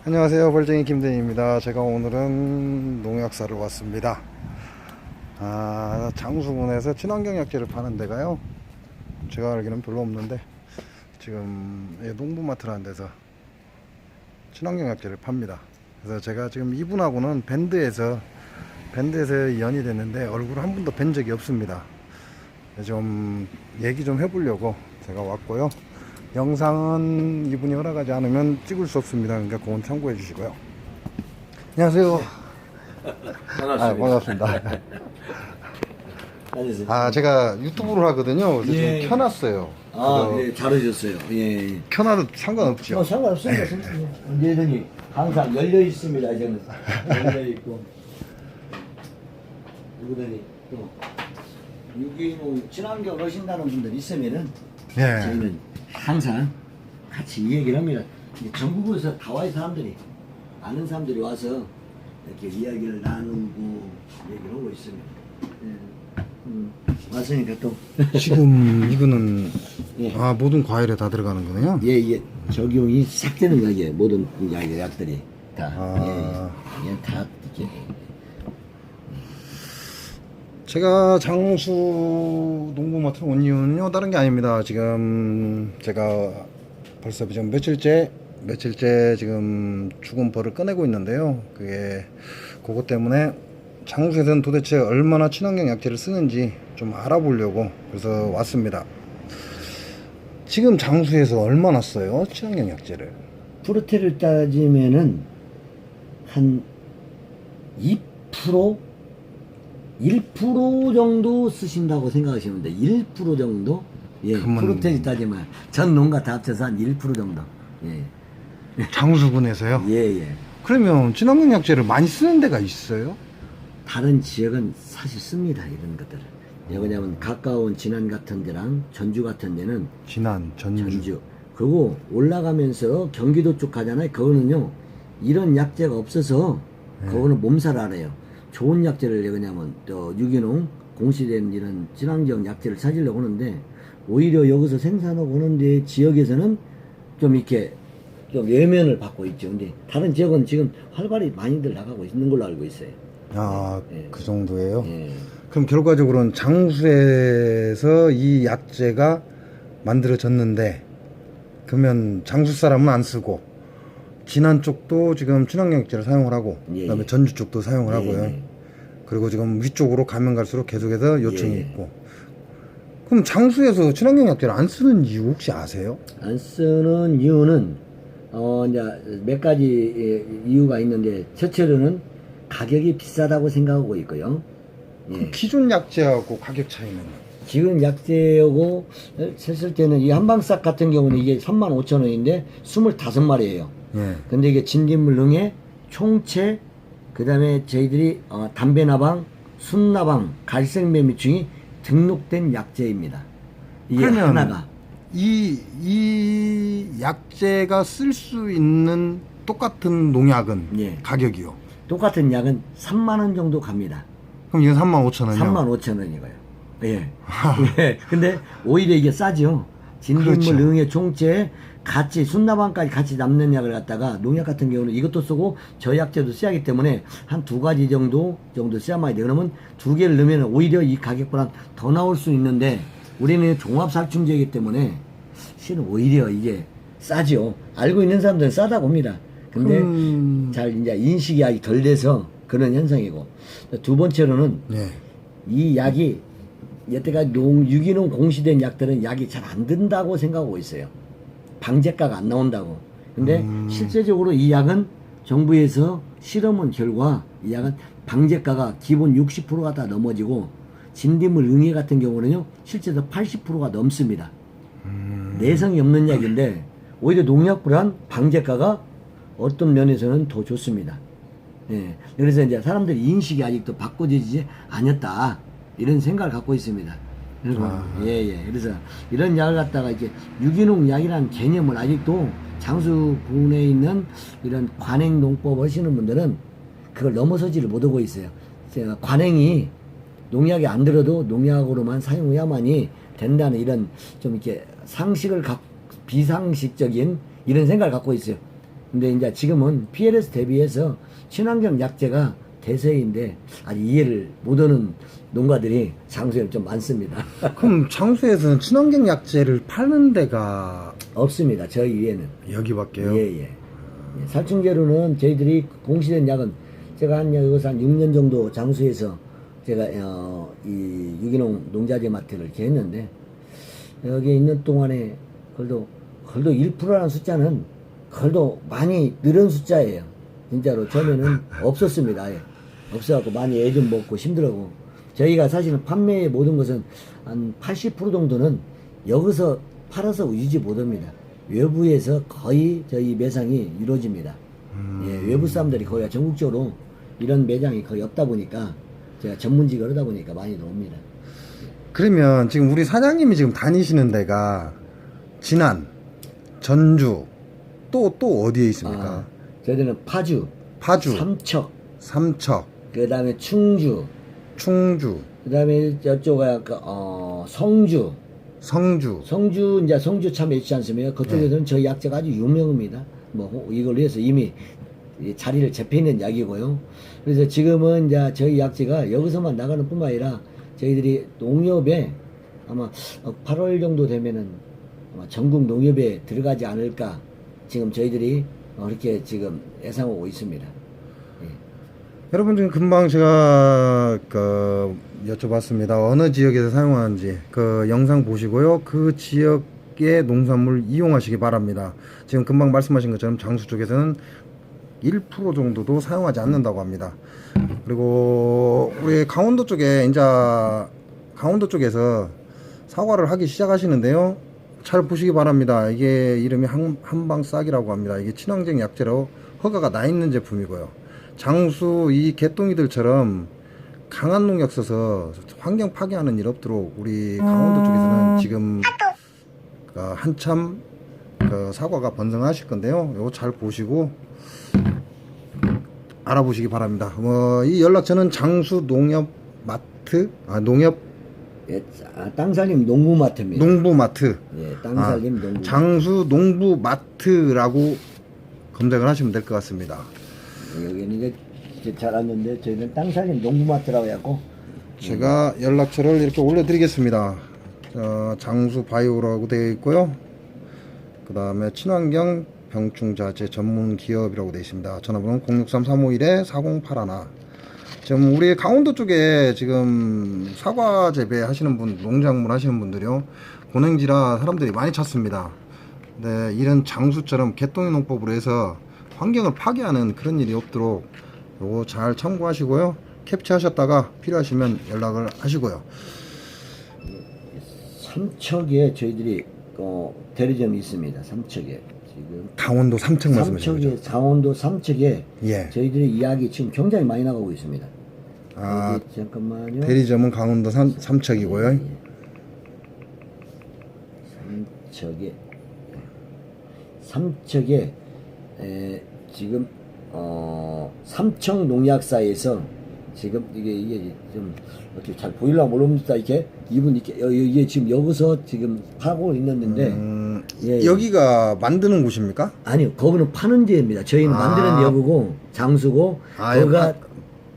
안녕하세요, 벌쟁이 김대희입니다. 제가 오늘은 농약사를 왔습니다. 장수군에서 친환경약재를 파는 데가요, 제가 알기로는 별로 없는데 지금 농부마트라는 데서 친환경약재를 팝니다. 그래서 제가 지금 이분하고는 밴드에서 연이 됐는데 얼굴 한 번도 뵌 적이 없습니다. 좀 얘기 좀 해보려고 제가 왔고요. 영상은 이분이 허락하지 않으면 찍을 수 없습니다. 그러니까 그건 참고해 주시고요. 안녕하세요. 반갑습니다. 반갑습니다. 제가 유튜브를 하거든요. 그래서 예. 좀 켜놨어요. 네, 잘하셨어요. 예. 켜놔도 상관없죠. 상관없습니다. 언제든지 항상 열려 있습니다. 저는 열려 있고. 누구든지 또 유기농 친환경 하신다는 분들 있으면은 예. 저희는 항상 같이 이 얘기를 합니다. 전국에서 다 와요, 사람들이. 아는 사람들이 와서 이렇게 이야기를 나누고 얘기를 하고 있습니다. 왔으니까 또. 지금 이거는 예. 모든 과일에 다 들어가는 거네요. 예. 적용이 싹 되는 거예요. 모든 약들이 다. 예, 다 이렇게. 제가 장수 농부마트로 온 이유는요, 다른 게 아닙니다. 지금 제가 벌써 지금 며칠째 지금 죽은 벌을 꺼내고 있는데요. 그것 때문에 장수에서는 도대체 얼마나 친환경 약재를 쓰는지 좀 알아보려고 그래서 왔습니다. 지금 장수에서 얼마나 써요, 친환경 약재를? 프로테를 따지면은 한 2%? 1% 정도 쓰신다고 생각하시면 돼요. 1% 정도? 예, 프로테를 따지면 전 농가 다 합쳐서 한 1% 정도. 예. 장수군에서요? 예. 그러면 친환경 약재를 많이 쓰는 데가 있어요? 다른 지역은 사실 씁니다, 이런 것들을. 왜냐면 가까운 진안 같은 데랑 전주 같은 데는 진안, 전주. 그리고 올라가면서 경기도 쪽 가잖아요. 그거는요, 이런 약재가 없어서 그거는 몸살 알아요. 좋은 약재를 왜냐면 또 유기농 공시된 이런 친환경 약재를 찾으려고 하는데, 오히려 여기서 생산하고 오는데 지역에서는 좀 이렇게 좀 외면을 받고 있죠. 근데 다른 지역은 지금 활발히 많이들 나가고 있는 걸로 알고 있어요. 예. 그 정도예요? 예. 그럼 결과적으로는 장수에서 이 약재가 만들어졌는데, 그러면 장수 사람은 안 쓰고 진안 쪽도 지금 친환경 약재를 사용을 하고, 그다음에 전주 쪽도 사용을 하고요. 그리고 지금 위쪽으로 가면 갈수록 계속해서 요청이 있고. 그럼 장수에서 친환경 약재를 안 쓰는 이유 혹시 아세요? 안 쓰는 이유는 이제 몇 가지 이유가 있는데, 첫째로는 가격이 비싸다고 생각하고 있고요. 그럼 기존 약재하고 가격 차이는? 지금 약재하고 셌을 때는 이 한방싹 같은 경우는 이게 35,000원인데 25마리예요. 근데 이게 진딧물 능에 총채, 그 다음에 저희들이 담배나방, 순나방, 갈색매미충이 등록된 약재입니다. 이게 그러면 하나가. 이 약재가 쓸 수 있는 똑같은 농약은 가격이요? 똑같은 약은 3만원 정도 갑니다. 그럼 이건 35,000원이요? 35,000원이고요. 예. 예. 근데 오히려 이게 싸죠. 진딧물 능의 총채 같이 순나방까지 같이 남는 약을 갖다가, 농약 같은 경우는 이것도 쓰고 저 약재도 써야 하기 때문에 한 2가지 정도 써야만 돼요. 그러면 2개를 넣으면 오히려 이 가격보다 더 나올 수 있는데, 우리는 종합살충제이기 때문에 실은 오히려 이게 싸죠. 알고 있는 사람들은 싸다고 봅니다. 근데 잘 이제 인식이 아직 덜 돼서 그런 현상이고, 두 번째로는 이 약이 여태까지 유기농 공시된 약들은 약이 잘 안 든다고 생각하고 있어요. 방제가가 안 나온다고. 근데 실제적으로 이 약은 정부에서 실험한 결과 이 약은 방제가가 기본 60%가 다 넘어지고, 진딧물 응애 같은 경우는요 실제로 80%가 넘습니다. 내성이 없는 약인데 오히려 농약보단 방제가가 어떤 면에서는 더 좋습니다. 예. 그래서 이제 사람들이 인식이 아직도 바꿔지지 않았다, 이런 생각을 갖고 있습니다. 그래서 이런 약을 갖다가 이제 유기농 약이라는 개념을 아직도 장수군에 있는 이런 관행 농법 하시는 분들은 그걸 넘어서지를 못하고 있어요. 관행이 농약이 안 들어도 농약으로만 사용해야만이 된다는 이런 좀 이렇게 비상식적인 이런 생각을 갖고 있어요. 근데 이제 지금은 PLS 대비해서 친환경 약재가 대세인데 아직 이해를 못하는 농가들이 장수에 좀 많습니다. 그럼 장수에서는 친환경 약재를 파는 데가 없습니다. 저희 위에는. 여기밖에요? 예. 살충제로는 저희들이 공시된 약은 제가 여기서 한 6년 정도 장수에서 제가 이 유기농 농자재 마트를 이렇게 했는데 여기 있는 동안에 그래도 1%라는 숫자는 그래도 많이 늘은 숫자예요. 진짜로 처음에는 없었습니다. 아예. 없어갖고 많이 애 좀 먹고 힘들고 저희가 사실은 판매의 모든 것은 한 80% 정도는 여기서 팔아서 유지 못합니다. 외부에서 거의 저희 매상이 이루어집니다. 예, 외부 사람들이 거의 전국적으로 이런 매장이 거의 없다 보니까 제가 전문직을 하다 보니까 많이 옵니다. 그러면 지금 우리 사장님이 지금 다니시는 데가 진안, 전주, 또 어디에 있습니까? 저희들은 파주, 삼척, 그 다음에 충주, 그 다음에 저쪽에 성주, 이제 성주 참 있지 않습니까? 그쪽에서는 저희 약재가 아주 유명합니다. 뭐 이걸 위해서 이미 자리를 잡혀 있는 약이고요. 그래서 지금은 이제 저희 약재가 여기서만 나가는 뿐만 아니라 저희들이 농협에 아마 8월 정도 되면은 아마 전국 농협에 들어가지 않을까 지금 저희들이 이렇게 지금 예상하고 있습니다. 예. 여러분 지금 금방 제가 여쭤봤습니다. 어느 지역에서 사용하는지 그 영상 보시고요. 그 지역의 농산물 이용하시기 바랍니다. 지금 금방 말씀하신 것처럼 장수 쪽에서는 1% 정도도 사용하지 않는다고 합니다. 그리고 우리 강원도 쪽에서 사과를 하기 시작하시는데요. 잘 보시기 바랍니다. 이게 이름이 한방싹이라고 합니다. 이게 친환경 약재로 허가가 나 있는 제품이고요. 장수 이 개똥이들처럼 강한 농약 써서 환경 파괴하는 일 없도록 우리 강원도 쪽에서는 지금 한참 사과가 번성하실 건데요. 이거 잘 보시고 알아보시기 바랍니다. 이 연락처는 장수 농협 마트, 예, 땅살림 농부마트입니다. 농부마트. 예, 땅살림 농부. 장수 농부마트라고 검색을 하시면 될 것 같습니다. 여기는 이제 잘 왔는데 저희는 땅살림 농부마트라고 해갖고 제가 연락처를 이렇게 올려드리겠습니다. 장수 바이오라고 되어 있고요. 그 다음에 친환경 병충자재 전문 기업이라고 되어 있습니다. 전화번호는 063-351-4081. 지금 우리 강원도 쪽에 지금 사과 재배 하시는 분, 농작물 하시는 분들이요, 고냉지라 사람들이 많이 찾습니다. 네, 이런 장수처럼 개똥이 농법으로 해서 환경을 파괴하는 그런 일이 없도록 요거 잘 참고하시고요. 캡처하셨다가 필요하시면 연락을 하시고요. 삼척에 저희들이 대리점이 있습니다. 삼척에 지금 강원도 삼척 말씀하시는 거죠? 강원도 삼척에 예. 저희들이 이야기 지금 굉장히 많이 나가고 있습니다. 아, 잠깐만요. 대리점은 강원도 삼척이고요. 삼척에 지금 삼척 농약사에서 지금 이게 좀 어떻게 잘 보이려고 모릅니다. 이게 이분 이게 지금 여기서 지금 파고 있는데 예. 여기가 만드는 곳입니까? 아니요, 거기는 파는 데입니다. 저희는 만드는 데고 장수고 거기가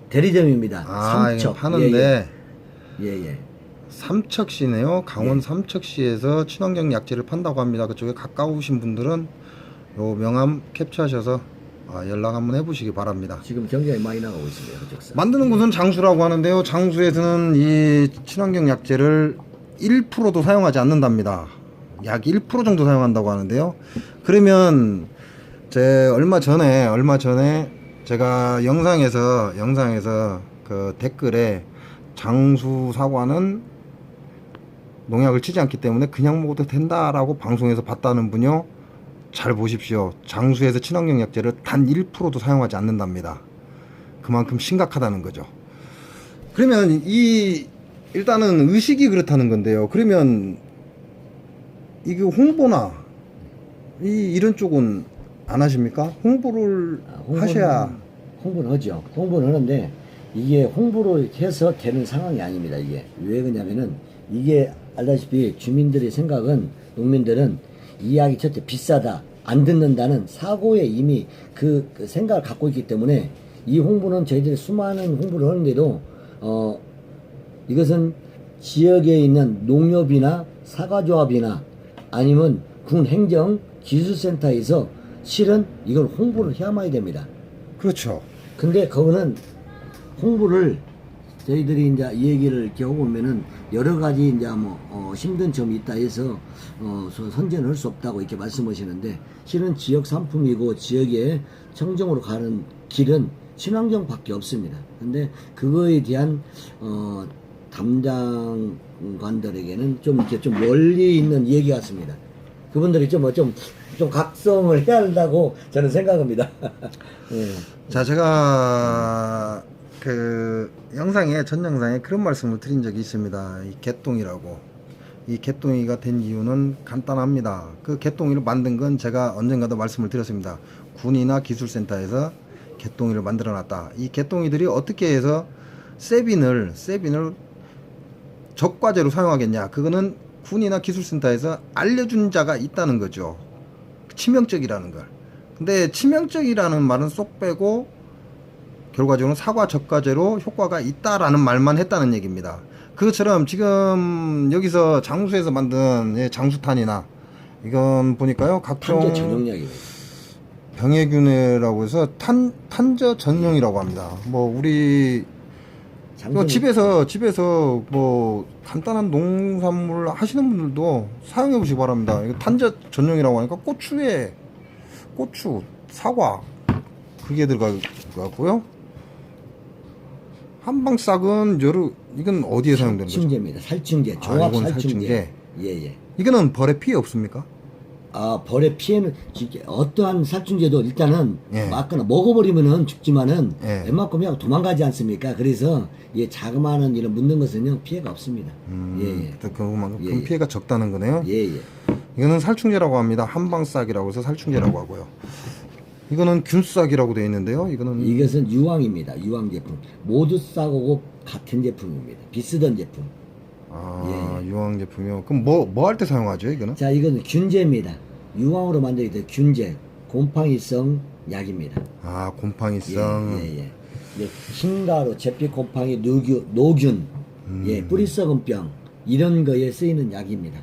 대리점입니다. 삼척 파는데 예. 삼척시네요. 강원 삼척시에서 친환경 약재를 판다고 합니다. 그쪽에 가까우신 분들은 요 명함 캡처하셔서 연락 한번 해보시기 바랍니다. 지금 굉장히 많이 나가고 있습니다. 그쪽서. 만드는 곳은 장수라고 하는데요. 장수에서는 이 친환경 약재를 1%도 사용하지 않는답니다. 약 1% 정도 사용한다고 하는데요. 그러면 얼마 전에 제가 영상에서 그 댓글에 장수 사과는 농약을 치지 않기 때문에 그냥 먹어도 된다라고 방송에서 봤다는 분요, 잘 보십시오. 장수에서 친환경 약재를 단 1%도 사용하지 않는답니다. 그만큼 심각하다는 거죠. 그러면 일단은 의식이 그렇다는 건데요. 그러면 이게 홍보나 이런 쪽은 안 하십니까? 홍보를 하셔야. 홍보는 하죠. 홍보는 하는데 이게 홍보를 해서 되는 상황이 아닙니다. 이게 왜 그러냐면은 이게 알다시피 주민들의 생각은, 농민들은 이 약이 첫째 비싸다, 안 듣는다는 사고에 이미 그 생각을 갖고 있기 때문에 이 홍보는 저희들이 수많은 홍보를 하는데도 이것은 지역에 있는 농협이나 사과조합이나 아니면 군 행정 기술센터에서 실은 이걸 홍보를 해야만 됩니다. 그렇죠. 근데 그거는 홍보를 저희들이 이제 이 얘기를 이렇게 하고 보면은 여러 가지 이제 힘든 점이 있다 해서 선전을 할 수 없다고 이렇게 말씀하시는데 실은 지역 상품이고 지역의 청정으로 가는 길은 친환경밖에 없습니다. 근데 그거에 대한 담당관들에게는 좀 이렇게 좀 원리 있는 얘기 같습니다. 그분들이 좀 각성을 해야 한다고 저는 생각합니다. 예. 자, 제가 그 전 영상에 그런 말씀을 드린 적이 있습니다. 이 개똥이라고. 이 개똥이가 된 이유는 간단합니다. 그 개똥이를 만든 건 제가 언젠가도 말씀을 드렸습니다. 군이나 기술센터에서 개똥이를 만들어 놨다. 이 개똥이들이 어떻게 해서 세빈을 적과제로 사용하겠냐. 그거는 군이나 기술센터에서 알려준 자가 있다는 거죠. 치명적이라는 걸. 근데 치명적이라는 말은 쏙 빼고 결과적으로 사과 적과제로 효과가 있다라는 말만 했다는 얘기입니다. 그것처럼 지금 여기서 장수에서 만든 장수탄이나 이건 보니까요 각종 탄저 전용약입니다. 병해균이라고 해서 탄저 전용이라고 합니다. 뭐 우리 집에서 뭐 간단한 농산물 하시는 분들도 사용해 보시기 바랍니다. 이거 탄저 전용이라고 하니까 고추, 사과 그게 들어가고요. 한방싹은 이건 어디에 사용되는 거죠? 살충제입니다. 살충제, 종합 이건 살충제. 예. 이거는 벌에 피해 없습니까? 벌의 피해는 어떠한 살충제도 일단은 예. 맞거나 먹어버리면은 죽지만은 예. 웬만큼 그냥 도망가지 않습니까? 그래서 자그마한 이런 묻는 것은요 피해가 없습니다. 예. 그만큼 피해가 적다는 거네요. 예. 이거는 살충제라고 합니다. 한방싹이라고 해서 살충제라고 하고요. 이거는 균싹이라고 되어 있는데요. 이것은 유황입니다. 유황 제품. 모두 싸고 같은 제품입니다. 비슷한 제품. 유황 제품이요. 그럼 뭐 할 때 사용하죠, 이거는? 자, 이거는 균제입니다. 유황으로 만들기 때문에 균제, 곰팡이성 약입니다. 곰팡이성. 예. 흰가루, 제피 곰팡이, 노균, 뿌리 썩은 병 이런 거에 쓰이는 약입니다.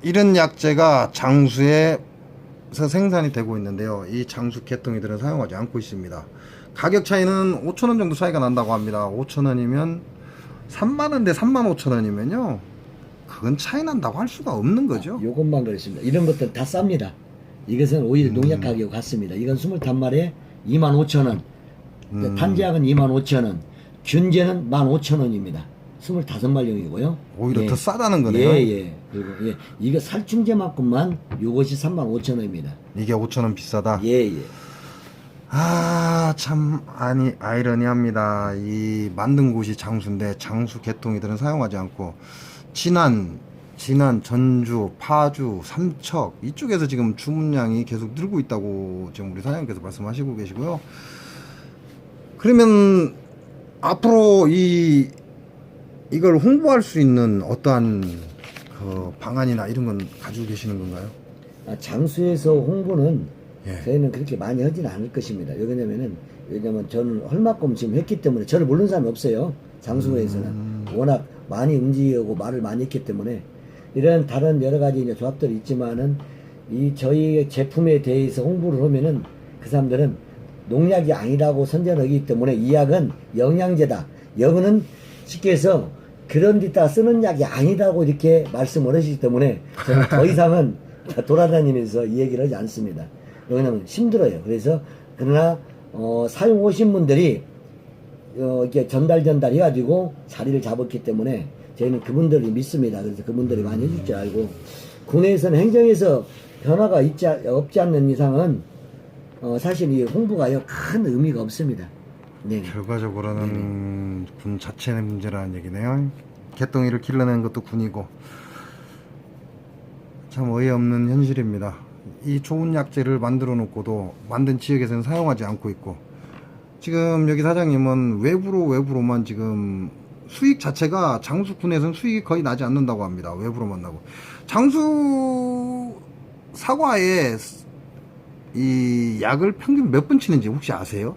이런 약재가 장수에서 생산이 되고 있는데요. 이 장수 개똥이들은 사용하지 않고 있습니다. 가격 차이는 5,000원 정도 차이가 난다고 합니다. 5,000원이면 3만원 대 35,000원이면요 그건 차이 난다고 할 수가 없는 거죠. 요것만 그렇습니다. 이런 것들 다 쌉니다. 이것은 오히려 농약 가격 같습니다. 이건 25마리에 25,000원, 탄제약은 25,000원, 균제는 15,000원입니다. 25마리용이고요. 오히려 더 싸다는 거네요. 예. 그리고 이거 살충제만큼만 요것이 35,000원입니다. 이게 5,000원 비싸다. 예. 참 아이러니합니다. 이 만든 곳이 장수인데 장수 개똥이들은 사용하지 않고 진안, 전주, 파주, 삼척 이쪽에서 지금 주문량이 계속 늘고 있다고 지금 우리 사장님께서 말씀하시고 계시고요. 그러면 앞으로 이걸 홍보할 수 있는 어떠한 그 방안이나 이런 건 가지고 계시는 건가요? 장수에서 홍보는 예. 저희는 그렇게 많이 하지는 않을 것입니다. 왜냐면 저는 헐만큼 지금 했기 때문에 저를 모르는 사람이 없어요. 장수에서는 워낙 많이 움직이고 말을 많이 했기 때문에 이런 다른 여러 가지 이제 조합들이 있지만은 저희 제품에 대해서 홍보를 하면은 그 사람들은 농약이 아니라고 선전하기 때문에 이 약은 영양제다. 여기는 쉽게 해서 그런 데다 쓰는 약이 아니라고 이렇게 말씀을 하시기 때문에 저는 더 이상은 돌아다니면서 이 얘기를 하지 않습니다. 왜냐면 힘들어요. 그러나 사용하신 분들이 이렇게 전달 해가지고 자리를 잡았기 때문에 저희는 그분들을 믿습니다. 그래서 그분들이 많이 해줄 줄 알고 군에서는 행정에서 변화가 없지 않는 이상은 사실 이 홍보가요 큰 의미가 없습니다. 네. 결과적으로는 군 자체의 문제라는 얘기네요. 개똥이를 길러내는 것도 군이고 참 어이없는 현실입니다. 이 좋은 약재를 만들어 놓고도 만든 지역에서는 사용하지 않고 있고 지금 여기 사장님은 외부로만 지금 수익 자체가 장수군에서는 수익이 거의 나지 않는다고 합니다. 외부로만 나고 장수 사과에 이 약을 평균 몇 번 치는지 혹시 아세요?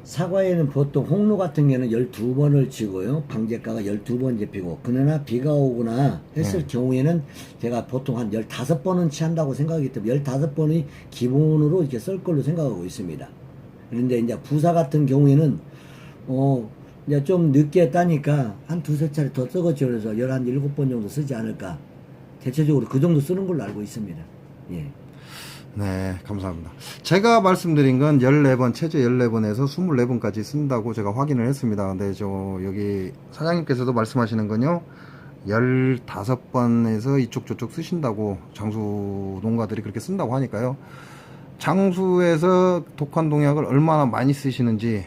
사과에는 보통 홍로 같은 경우는 12번을 치고요. 방제가가 12번 잡히고, 그러나 비가 오거나 했을 경우에는 제가 보통 한 15번은 치한다고 생각하기 때문에 15번이 기본으로 이렇게 쓸 걸로 생각하고 있습니다. 그런데 이제 부사 같은 경우에는, 이제 좀 늦게 따니까 한 두세 차례 더 썩었죠. 그래서 17번 정도 쓰지 않을까. 대체적으로 그 정도 쓰는 걸로 알고 있습니다. 예. 네, 감사합니다. 제가 말씀드린 건 14번, 최저 14번에서 24번까지 쓴다고 제가 확인을 했습니다. 근데 여기 사장님께서도 말씀하시는 건요, 15번에서 이쪽 저쪽 쓰신다고, 장수 농가들이 그렇게 쓴다고 하니까요. 장수에서 독한 농약을 얼마나 많이 쓰시는지,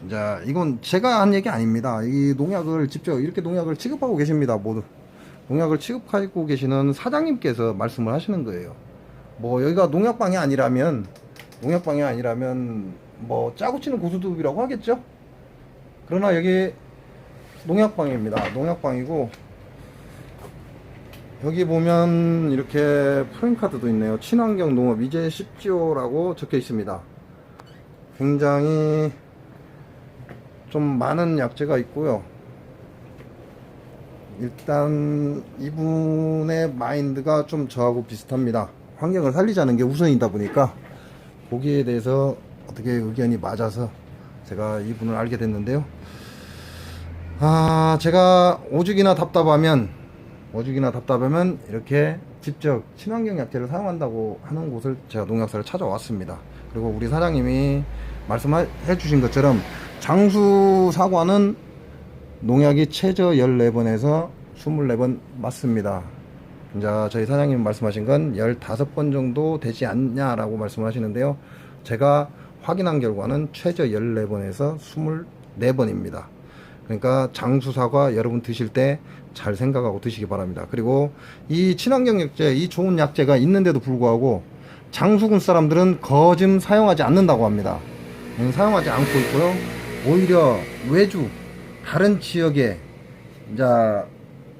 자, 이건 제가 한 얘기 아닙니다. 이 농약을 직접 이렇게 농약을 취급하고 계십니다. 모두. 농약을 취급하고 계시는 사장님께서 말씀을 하시는 거예요. 뭐 여기가 농약방이 아니라면 뭐 짜고 치는 고수톱이라고 하겠죠. 그러나 여기 농약방입니다. 농약방이고, 여기 보면 이렇게 프레임카드도 있네요. 친환경 농업 이제 쉽지요라고 적혀 있습니다. 굉장히 좀 많은 약재가 있고요. 일단 이분의 마인드가 좀 저하고 비슷합니다. 환경을 살리자는 게 우선이다 보니까 거기에 대해서 어떻게 의견이 맞아서 제가 이분을 알게 됐는데요. 제가 오죽이나 답답하면 이렇게 직접 친환경 약재를 사용한다고 하는 곳을 제가 농약사를 찾아왔습니다. 그리고 우리 사장님이 말씀해 주신 것처럼 장수 사과는 농약이 최저 14번에서 24번 맞습니다. 이제 저희 사장님 말씀하신 건 15번 정도 되지 않냐라고 말씀을 하시는데요. 제가 확인한 결과는 최저 14번에서 24번입니다. 그러니까 장수사과 여러분 드실 때 잘 생각하고 드시기 바랍니다. 그리고 이 친환경 약재, 이 좋은 약재가 있는데도 불구하고 장수군 사람들은 거짐 사용하지 않는다고 합니다. 사용하지 않고 있고요. 오히려 외주, 다른 지역에, 이제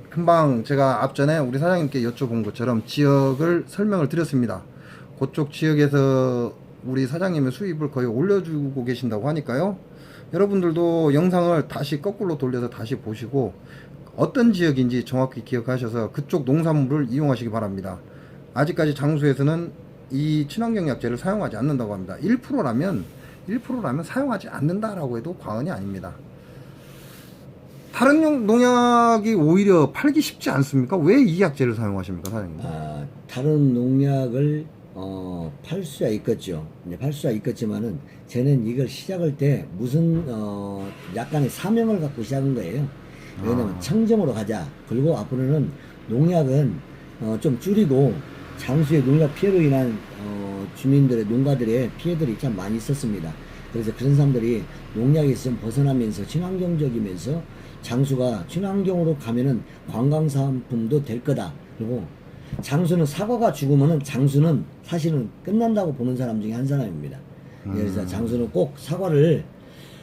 금방 제가 앞전에 우리 사장님께 여쭤본 것처럼 지역을 설명을 드렸습니다. 그쪽 지역에서 우리 사장님의 수입을 거의 올려주고 계신다고 하니까요. 여러분들도 영상을 다시 거꾸로 돌려서 다시 보시고 어떤 지역인지 정확히 기억하셔서 그쪽 농산물을 이용하시기 바랍니다. 아직까지 장수에서는 이 친환경 약재를 사용하지 않는다고 합니다. 1%라면 사용하지 않는다라고 해도 과언이 아닙니다. 다른 농약이 오히려 팔기 쉽지 않습니까? 왜 이 약재를 사용하십니까, 사장님? 다른 농약을 팔 수야 있겠죠. 이제 팔 수야 있겠지만은 저는 이걸 시작할 때 무슨 약간의 사명을 갖고 시작한 거예요. 왜냐면 청정으로 가자. 그리고 앞으로는 농약은 좀 줄이고, 장수의 농약 피해로 인한 주민들의 농가들의 피해들이 참 많이 있었습니다. 그래서 그런 사람들이 농약에서 좀 벗어나면서 친환경적이면서 장수가 친환경으로 가면은 관광상품도 될 거다. 그리고 장수는 사과가 죽으면은 장수는 사실은 끝난다고 보는 사람 중에 한 사람입니다. 그래서 장수는 꼭 사과를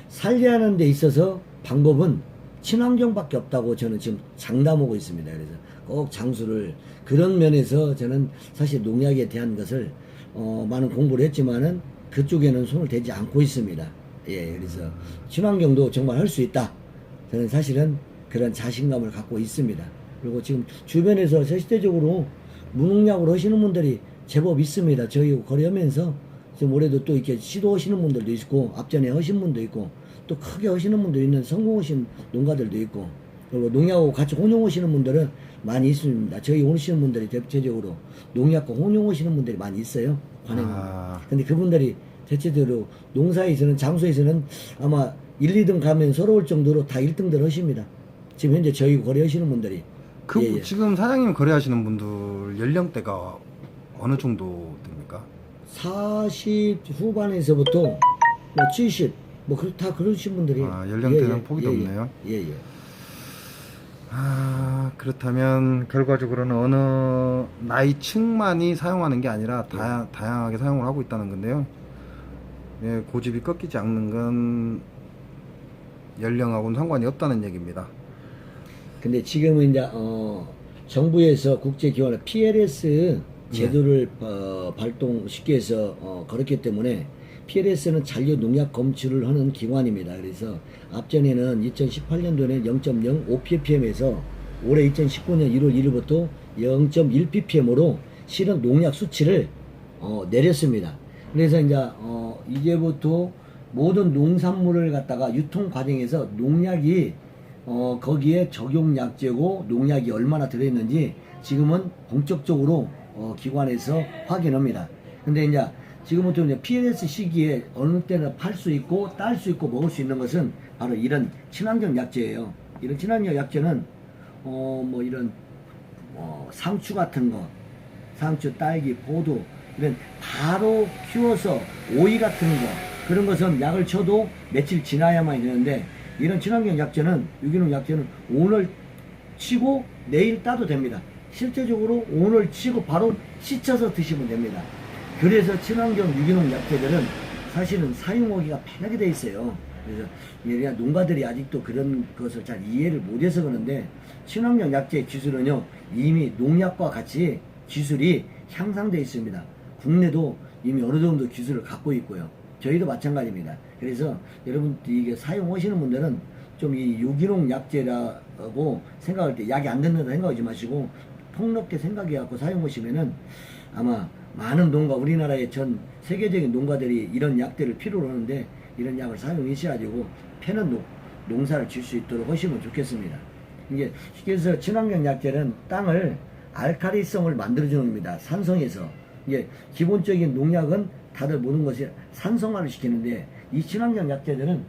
살리는 데 있어서 방법은 친환경밖에 없다고 저는 지금 장담하고 있습니다. 그래서 꼭 장수를, 그런 면에서 저는 사실 농약에 대한 것을 많은 공부를 했지만은 그쪽에는 손을 대지 않고 있습니다. 예, 그래서 친환경도 정말 할 수 있다. 저는 사실은 그런 자신감을 갖고 있습니다. 그리고 지금 주변에서 절대적으로 무농약으로 하시는 분들이 제법 있습니다. 저희 거래하면서 지금 올해도 또 이렇게 시도하시는 분들도 있고, 앞전에 하신 분도 있고, 또 크게 하시는 분도 있는 성공하신 농가들도 있고, 그리고 농약하고 같이 혼용하시는 분들은 많이 있습니다. 저희 오시는 분들이 대체적으로 농약과 혼용하시는 분들이 많이 있어요. 관행은. 근데 그분들이 대체적으로 농사에서는, 장수에서는 아마 1, 2등 가면 서러울 정도로 다 1등들 하십니다. 지금 현재 저희 거래하시는 분들이. 예. 지금 사장님 거래하시는 분들 연령대가 어느 정도 됩니까? 40 후반에서부터 뭐 70, 뭐 다 그러신 분들이. 연령대는 폭이 높네요. 예. 그렇다면 결과적으로는 어느 나이층만이 사용하는 게 아니라 다양하게 사용을 하고 있다는 건데요. 예, 고집이 꺾이지 않는 건 연령하고는 상관이 없다는 얘기입니다. 근데 지금은 이제 정부에서 국제 기관을 PLS 제도를 발동시켜 해서 그렇기 때문에 PLS는 잔류 농약 검출을 하는 기관입니다. 그래서 앞전에는 2018년도에는 0.0 5ppm에서 올해 2019년 1월 1일부터 0.1ppm으로 실은 농약 수치를 내렸습니다. 그래서 이제부터 모든 농산물을 갖다가 유통 과정에서 농약이 거기에 적용 약제고 농약이 얼마나 들어있는지 지금은 본격적으로 기관에서 확인합니다. 근데 이제 지금부터 이제 PLS 시기에 어느 때는 팔 수 있고 딸 수 있고 먹을 수 있는 것은 바로 이런 친환경 약제예요. 이런 친환경 약제는 뭐 이런 상추 같은 거, 상추, 딸기, 포도 이런 바로 키워서 오이 같은 거 그런 것은 약을 쳐도 며칠 지나야만 되는데 이런 친환경 약제는 유기농 약제는 오늘 치고 내일 따도 됩니다. 실제적으로 오늘 치고 바로 씻어서 드시면 됩니다. 그래서 친환경 유기농 약제들은 사실은 사용하기가 편하게 돼 있어요. 그래서 농가들이 아직도 그런 것을 잘 이해를 못해서 그러는데 친환경 약제 기술은요 이미 농약과 같이 기술이 향상되어 있습니다. 국내도 이미 어느 정도 기술을 갖고 있고요. 저희도 마찬가지입니다. 그래서 여러분 이게 사용하시는 분들은 좀 이 유기농 약제라고 생각할 때 약이 안 된다고 생각하지 마시고 폭넓게 생각해 갖고 사용하시면은 아마 많은 농가 우리나라의 전 세계적인 농가들이 이런 약들을 필요로 하는데 이런 약을 사용하셔가지고 편한 농사를 질 수 있도록 하시면 좋겠습니다. 이게 그래서 친환경 약제는 땅을 알카리성을 만들어주는 겁니다. 산성에서 이게 기본적인 농약은 다들 모든 것이 산성화를 시키는데 이 친환경 약제들은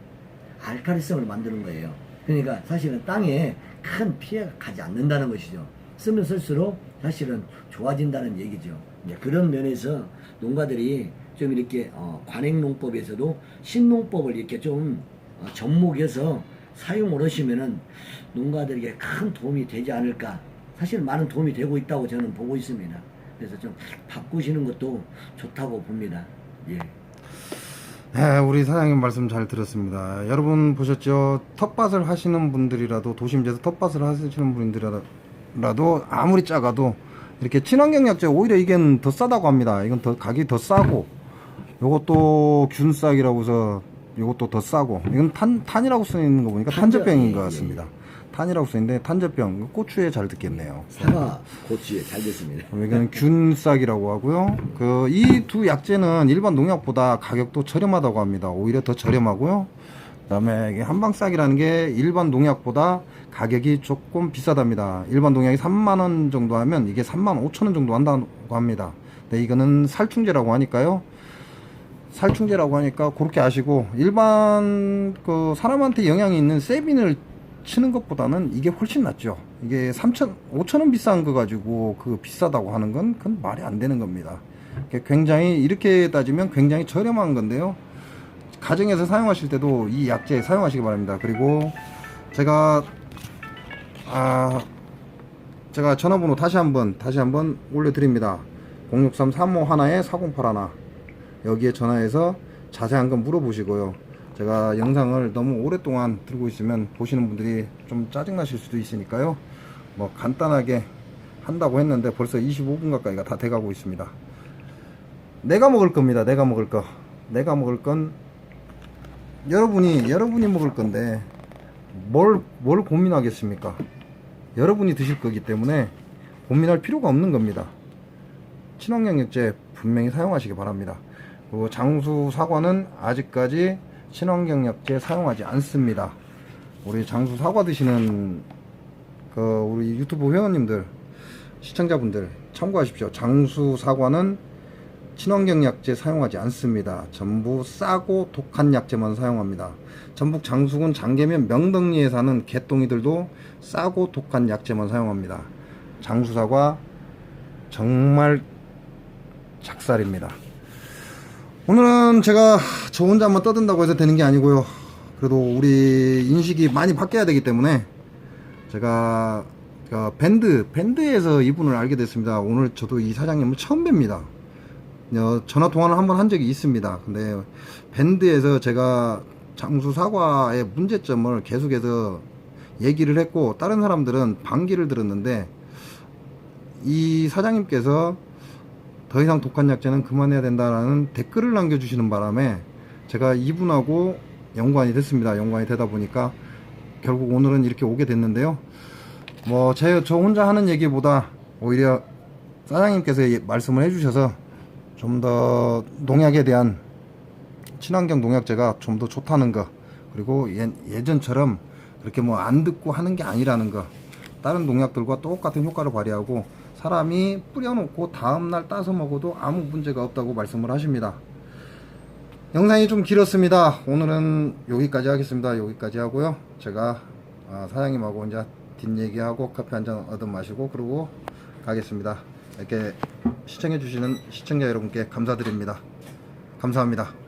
알카리성을 만드는 거예요. 그러니까 사실은 땅에 큰 피해가 가지 않는다는 것이죠. 쓰면 쓸수록 사실은 좋아진다는 얘기죠. 이제 그런 면에서 농가들이 좀 이렇게 관행농법에서도 신농법을 이렇게 좀 접목해서 사용을 하시면은 농가들에게 큰 도움이 되지 않을까. 사실 많은 도움이 되고 있다고 저는 보고 있습니다. 그래서 좀 바꾸시는 것도 좋다고 봅니다. 예. 네, 우리 사장님 말씀 잘 들었습니다. 여러분 보셨죠? 텃밭을 하시는 분들이라도 도심지에서 텃밭을 하시는 분들이라도 아무리 작아도 이렇게 친환경 약재 오히려 이게 더 싸다고 합니다. 이건 더 가격이 더 싸고 요것도 균싹이라고 해서 요것도 더 싸고 이건 탄이라고 쓰이는 거 보니까 탄저병인 것 같습니다. 탄이라고 쓰이는데 탄저병 고추에 잘 듣겠네요. 사과 고추에 잘 됐습니다. 이거는 균싹이라고 하고요. 이 두 약재는 일반 농약보다 가격도 저렴하다고 합니다. 오히려 더 저렴하고요. 그다음에 이게 한방싹이라는 게 일반 농약보다 가격이 조금 비싸답니다. 일반 농약이 3만원 정도 하면 이게 35,000원 정도 한다고 합니다. 근데 이거는 살충제라고 하니까요. 살충제라고 하니까 그렇게 아시고 일반 사람한테 영향이 있는 세빈을 치는 것보다는 이게 훨씬 낫죠. 이게 5,000원 비싼 거 가지고 비싸다고 하는 건 그건 말이 안 되는 겁니다. 굉장히 이렇게 따지면 굉장히 저렴한 건데요. 가정에서 사용하실 때도 이 약재 사용하시기 바랍니다. 그리고 제가 전화번호 다시 한번 올려드립니다. 063-351-4081 여기에 전화해서 자세한 건 물어보시고요. 제가 영상을 너무 오랫동안 들고 있으면 보시는 분들이 좀 짜증나실 수도 있으니까요. 뭐 간단하게 한다고 했는데 벌써 25분 가까이가 다 돼가고 있습니다. 내가 먹을 겁니다. 내가 먹을 건 여러분이 먹을 건데 뭘 고민하겠습니까? 여러분이 드실 거기 때문에 고민할 필요가 없는 겁니다. 친환경 약재 분명히 사용하시기 바랍니다. 그리고 장수 사과는 아직까지 친환경 약재 사용하지 않습니다. 우리 장수 사과 드시는 우리 유튜브 회원님들, 시청자분들 참고하십시오. 장수 사과는 친환경 약재 사용하지 않습니다. 전부 싸고 독한 약재만 사용합니다. 전북 장수군 장계면 명덕리에 사는 개똥이들도 싸고 독한 약재만 사용합니다. 장수 사과 정말 작살입니다. 오늘은 제가 저 혼자만 떠든다고 해서 되는 게 아니고요. 그래도 우리 인식이 많이 바뀌어야 되기 때문에 제가 밴드에서 이분을 알게 됐습니다. 오늘 저도 이 사장님을 처음 뵙니다. 전화 통화를 한번 한 적이 있습니다. 근데 밴드에서 제가 장수 사과의 문제점을 계속해서 얘기를 했고 다른 사람들은 반기를 들었는데 이 사장님께서 더 이상 독한 약재는 그만해야 된다라는 댓글을 남겨주시는 바람에 제가 이분하고 연관이 됐습니다. 연관이 되다 보니까 결국 오늘은 이렇게 오게 됐는데요. 뭐 저 혼자 하는 얘기보다 오히려 사장님께서 말씀을 해주셔서 좀 더 농약에 대한 친환경 농약제가 좀 더 좋다는 거, 그리고 예전처럼 그렇게 뭐 안 듣고 하는 게 아니라는 거, 다른 농약들과 똑같은 효과를 발휘하고 사람이 뿌려놓고 다음날 따서 먹어도 아무 문제가 없다고 말씀을 하십니다. 영상이 좀 길었습니다. 오늘은 여기까지 하겠습니다. 여기까지 하고요. 제가 사장님하고 이제 뒷얘기하고 커피 한잔 얻어 마시고 그러고 가겠습니다. 이렇게 시청해주시는 시청자 여러분께 감사드립니다. 감사합니다.